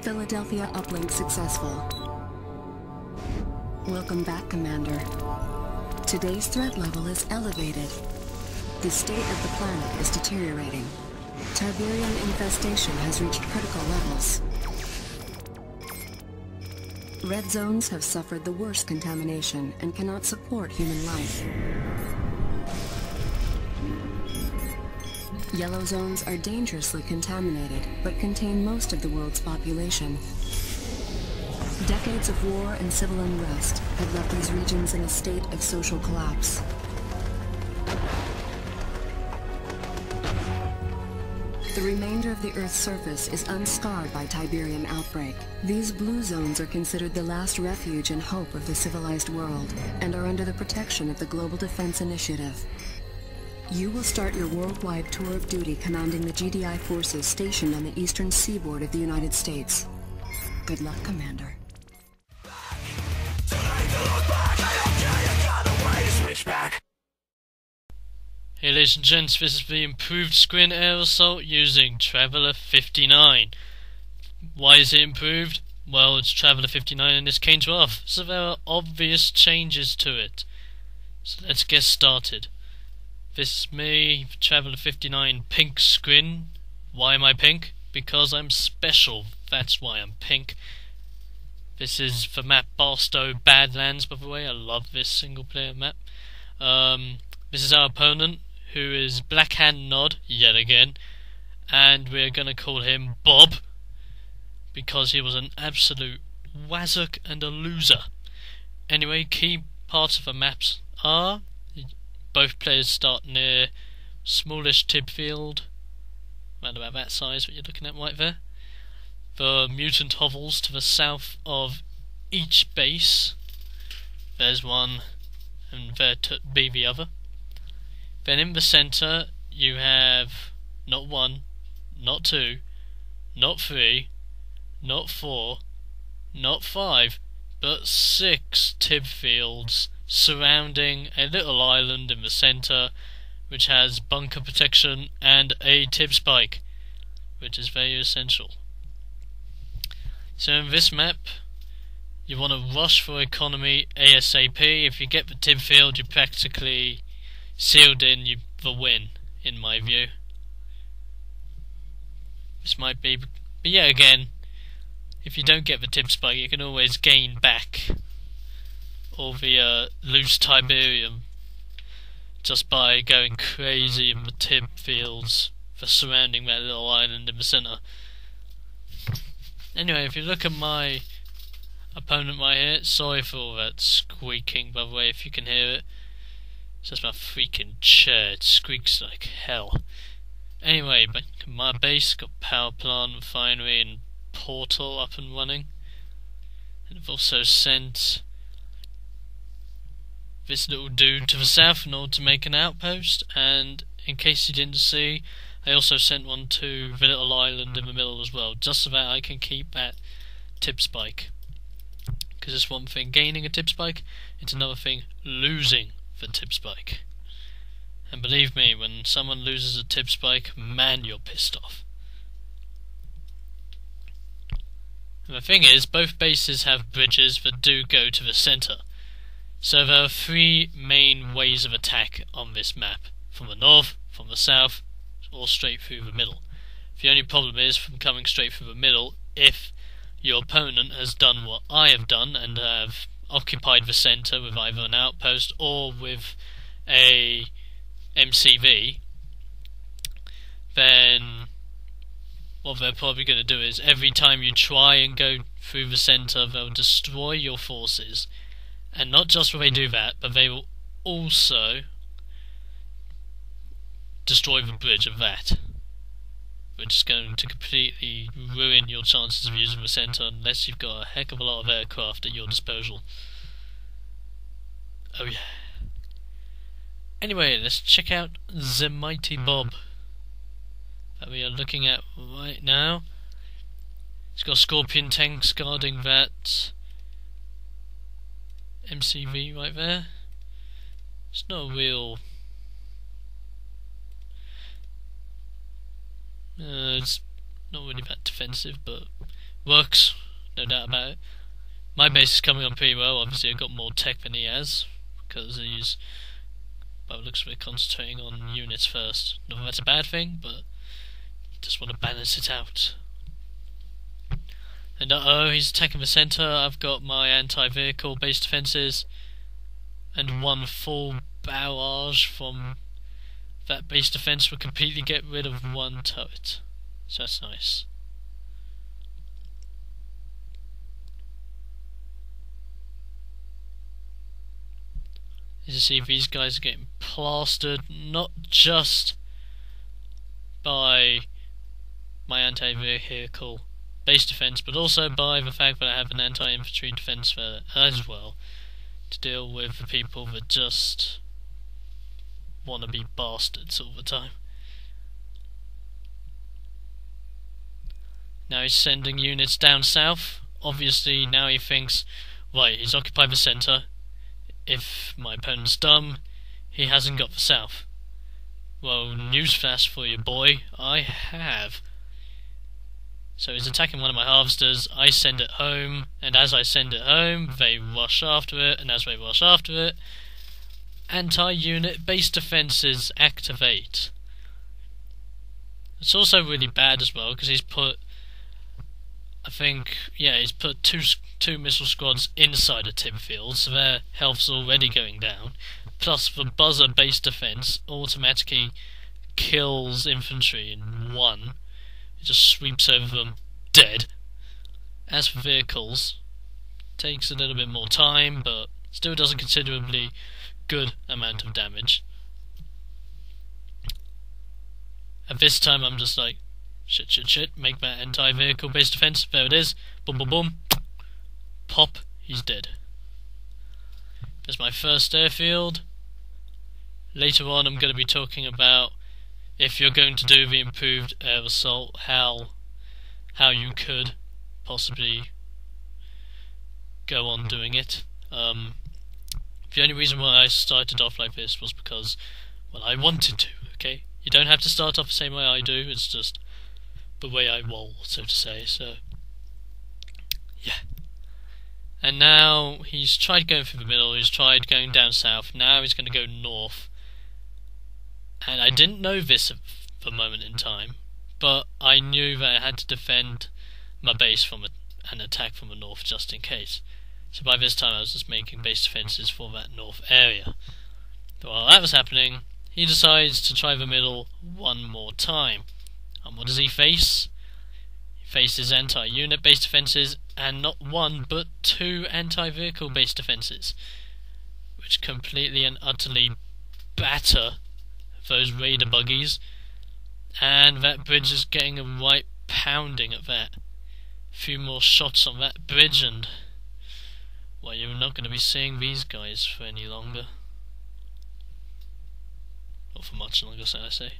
Philadelphia uplink successful. Welcome back, Commander. Today's threat level is elevated. The state of the planet is deteriorating. Tiberium infestation has reached critical levels. Red zones have suffered the worst contamination and cannot support human life. Yellow zones are dangerously contaminated, but contain most of the world's population. Decades of war and civil unrest have left these regions in a state of social collapse. The remainder of the Earth's surface is unscarred by Tiberium outbreak. These blue zones are considered the last refuge and hope of the civilized world, and are under the protection of the Global Defense Initiative. You will start your worldwide tour of duty commanding the GDI forces stationed on the eastern seaboard of the United States. Good luck, Commander. Hey ladies and gents, this is the improved Scrin air assault using Traveller 59. Why is it improved? Well, it's Traveller 59 and it's Kane's Wrath, so there are obvious changes to it. So let's get started. This is me, Traveller 59, pink Scrin. Why am I pink? Because I'm special, that's why I'm pink. This is the map Barstow Badlands, by the way. I love this single player map. This is our opponent, who is Blackhand Nod, yet again. And we're gonna call him Bob, because he was an absolute wazzock and a loser. Anyway, key parts of the maps are: both players start near smallish tib field, around about that size what you're looking at right there. The mutant hovels to the south of each base. There's one, and there to be the other. Then in the centre you have not one, not two, not three, not four, not five, but 6 tib fields surrounding a little island in the centre, which has bunker protection and a tib spike, which is very essential. So in this map, you want to rush for economy ASAP. If you get the tib field, you're practically sealed in the win, in my view. This might be, but yeah, again, if you don't get the tib spike, you can always gain back all the loose Tiberium just by going crazy in the tib fields for surrounding that little island in the centre. Anyway, if you look at my opponent right here, sorry for all that squeaking, by the way, if you can hear it. It's just my freaking chair, it squeaks like hell. Anyway, but my base got power plant, refinery and portal up and running. And I've also sent this little dude to the south in order to make an outpost, and in case you didn't see, I also sent one to the little island in the middle as well, just so that I can keep that tib spike. Because it's one thing gaining a tib spike, it's another thing losing the tib spike. And believe me, when someone loses a tib spike, man, you're pissed off. And the thing is, both bases have bridges that do go to the centre. So there are 3 main ways of attack on this map: from the north, from the south, or straight through the middle. The only problem is from coming straight through the middle, if your opponent has done what I have done and have occupied the centre with either an outpost or with a MCV, then what they're probably going to do is every time you try and go through the centre, they'll destroy your forces. And not just will they do that, but they will also destroy the bridge of that, which is going to completely ruin your chances of using the centre unless you've got a heck of a lot of aircraft at your disposal. Oh yeah. Anyway, let's check out the mighty Bob that we are looking at right now. It's got Scorpion tanks guarding that MCV right there. It's not a real it's not really that defensive, but Works, no doubt about it. My base is coming on pretty well. Obviously I've got more tech than he has, because he's, by the looks of it, concentrating on units first. Not that that's a bad thing, but just want to balance it out. And he's attacking the centre. I've got my anti-vehicle base defences and one full barrage from that base defence will completely get rid of one turret. So that's nice. As you see, these guys are getting plastered, not just by my anti-vehicle base defense, but also by the fact that I have an anti-infantry defense there as well, to deal with the people that just want to be bastards all the time. Now he's sending units down south. Obviously now he thinks, right, he's occupied the centre. If my opponent's dumb, he hasn't got the south. Well, newsflash for you, boy, I have. So he's attacking one of my harvesters, I send it home, and as I send it home, they rush after it, and as they rush after it, anti-unit base defences activate. It's also really bad as well, because he's put, I think, yeah, he's put two missile squads inside a tip field, so their health's already going down. Plus the buzzer base defense automatically kills infantry in one. It just sweeps over them dead. As for vehicles, takes a little bit more time, but still does a considerably good amount of damage. At this time I'm just like, shit, make that anti-vehicle base defense. There it is. Boom, boom, boom. Pop, he's dead. There's my first airfield. Later on I'm going to be talking about, if you're going to do the improved air assault, how you could possibly go on doing it. The only reason why I started off like this was because, well, I wanted to, okay? You don't have to start off the same way I do, it's just the way I roll, so to say, so yeah. And now he's tried going through the middle, he's tried going down south, now he's going to go north. And I didn't know this at the moment in time, but I knew that I had to defend my base from an attack from the north just in case. So by this time I was just making base defences for that north area. But while that was happening, he decides to try the middle one more time. And what does he face? He faces anti-unit base defences, and not one but two anti-vehicle base defences, which completely and utterly batter those raider buggies, and that bridge is getting a right pounding at that. A few more shots on that bridge and, well, you're not going to be seeing these guys for any longer. Not for much longer, so I say.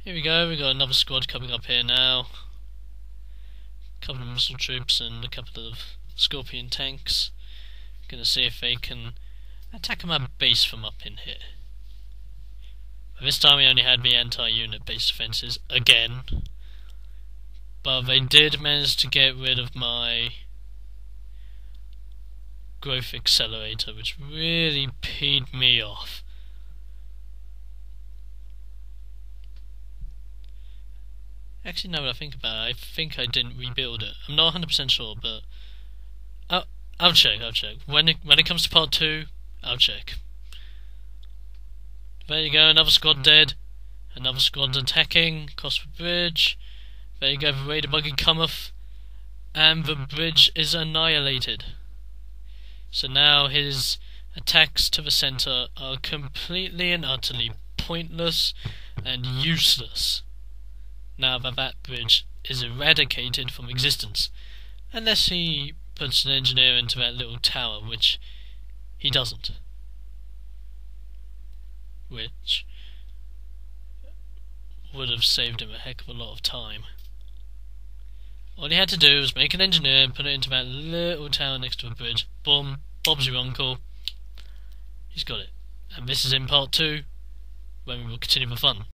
Here we go, we got another squad coming up here now. A couple of missile troops and a couple of Scorpion tanks. Gonna see if they can attack my base from up in here. But this time we only had the anti-unit base defences again. But they did manage to get rid of my growth accelerator, which really peed me off. Actually, now that I think about it, I think I didn't rebuild it. I'm not 100% sure, but I'll check. When it comes to part 2, I'll check. There you go, another squad dead. Another squad attacking across the bridge. There you go, the raider buggy cometh, and the bridge is annihilated. So now his attacks to the centre are completely and utterly pointless and useless, now that that bridge is eradicated from existence, unless he puts an engineer into that little tower, which he doesn't. Which would have saved him a heck of a lot of time. All he had to do was make an engineer and put it into that little tower next to a bridge. Boom, Bob's your uncle. He's got it. And this is in part 2, when we will continue the fun.